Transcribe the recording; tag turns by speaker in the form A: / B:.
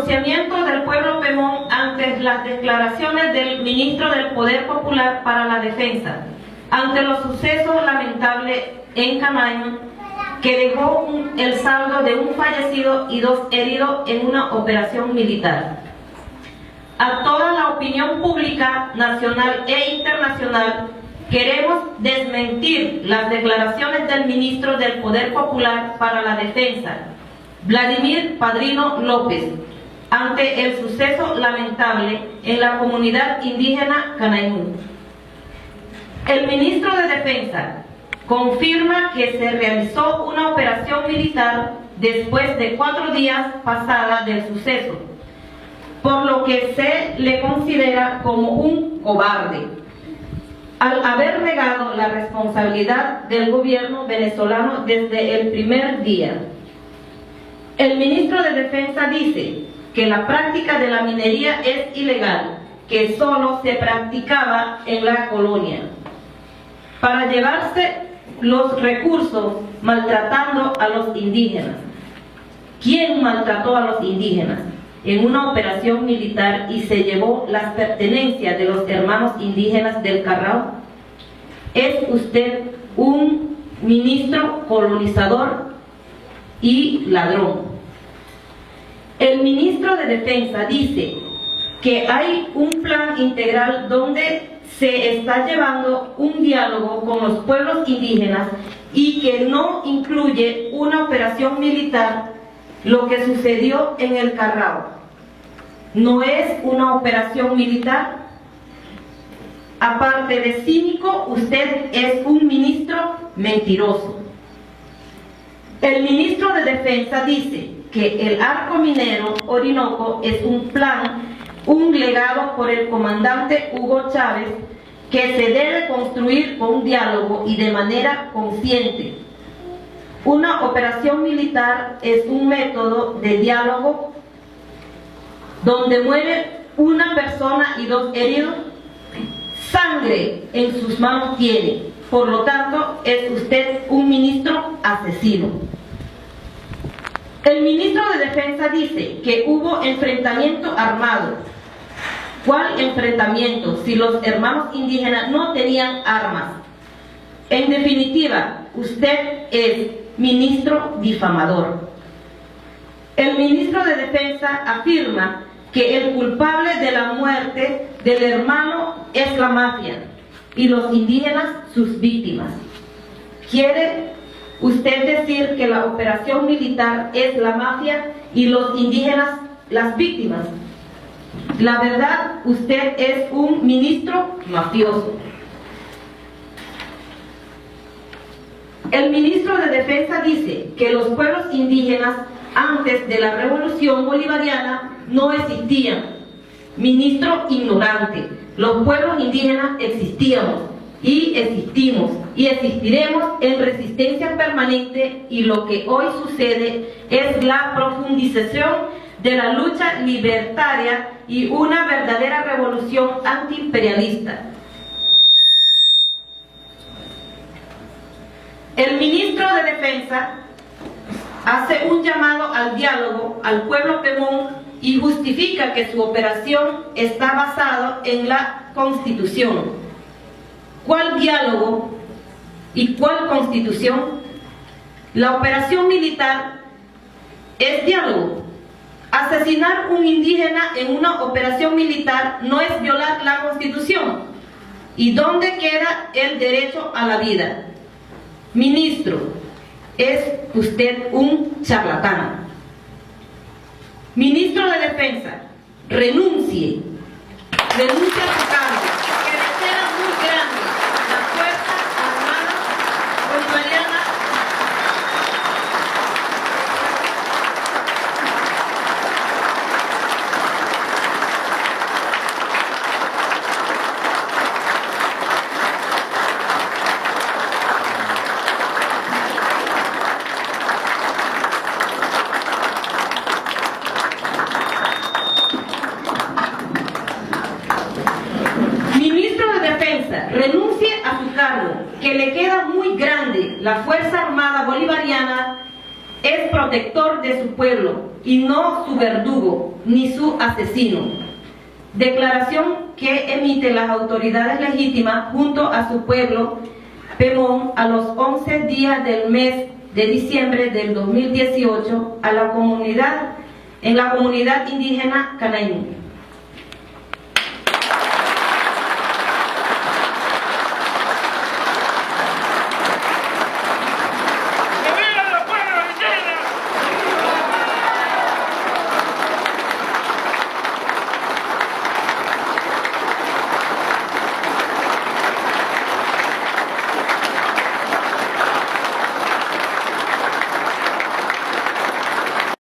A: pronunciamiento del pueblo Pemón ante las declaraciones del ministro del Poder Popular para la Defensa, ante los sucesos lamentables en Camaño, que dejó el saldo de un fallecido y 2 heridos en una operación militar. A toda la opinión pública nacional e internacional, queremos desmentir las declaraciones del ministro del Poder Popular para la Defensa, Vladimir Padrino López, ante el suceso lamentable en la comunidad indígena Canaimú. El ministro de Defensa confirma que se realizó una operación militar después de 4 días pasada del suceso, por lo que se le considera como un cobarde, al haber negado la responsabilidad del gobierno venezolano desde el primer día. El ministro de Defensa dice que la práctica de la minería es ilegal, que solo se practicaba en la colonia, para llevarse los recursos maltratando a los indígenas. ¿Quién maltrató a los indígenas? En una operación militar y se llevó las pertenencias de los hermanos indígenas del Carrao. ¿Es usted un ministro colonizador y ladrón? El ministro de Defensa dice que hay un plan integral donde se está llevando un diálogo con los pueblos indígenas y que no incluye una operación militar, lo que sucedió en el Carrao. ¿No es una operación militar? Aparte de cínico, usted es un ministro mentiroso. El ministro de Defensa dice que el arco minero Orinoco es un plan, un legado por el comandante Hugo Chávez, que se debe construir con diálogo y de manera consciente. Una operación militar es un método de diálogo donde muere una persona y 2 heridos. Sangre en sus manos tiene, por lo tanto es usted un ministro asesino. El ministro de Defensa dice que hubo enfrentamiento armado. ¿Cuál enfrentamiento si los hermanos indígenas no tenían armas? En definitiva, usted es ministro difamador. El ministro de Defensa afirma que el culpable de la muerte del hermano es la mafia y los indígenas sus víctimas. ¿Quiere usted decir que la operación militar es la mafia y los indígenas las víctimas? La verdad, usted es un ministro mafioso. El ministro de Defensa dice que los pueblos indígenas antes de la revolución bolivariana no existían. Ministro ignorante, los pueblos indígenas existíamos y existimos y existiremos en resistencia permanente, y lo que hoy sucede es la profundización de la lucha libertaria y una verdadera revolución antiimperialista. El ministro de Defensa hace un llamado al diálogo al pueblo Pemón y justifica que su operación está basada en la Constitución. ¿Cuál diálogo y cuál Constitución? La operación militar es diálogo. Asesinar un indígena en una operación militar no es violar la Constitución. ¿Y dónde queda el derecho a la vida? Ministro, es usted un charlatán. Ministro de Defensa, renuncie a su cargo, que le queda muy grande la Fuerza Armada Bolivariana. Renuncie a su cargo, que le queda muy grande. La Fuerza Armada Bolivariana es protector de su pueblo y no su verdugo ni su asesino. Declaración que emite las autoridades legítimas junto a su pueblo Pemón a los 11 días del mes de diciembre del 2018 en la comunidad indígena Canaimú.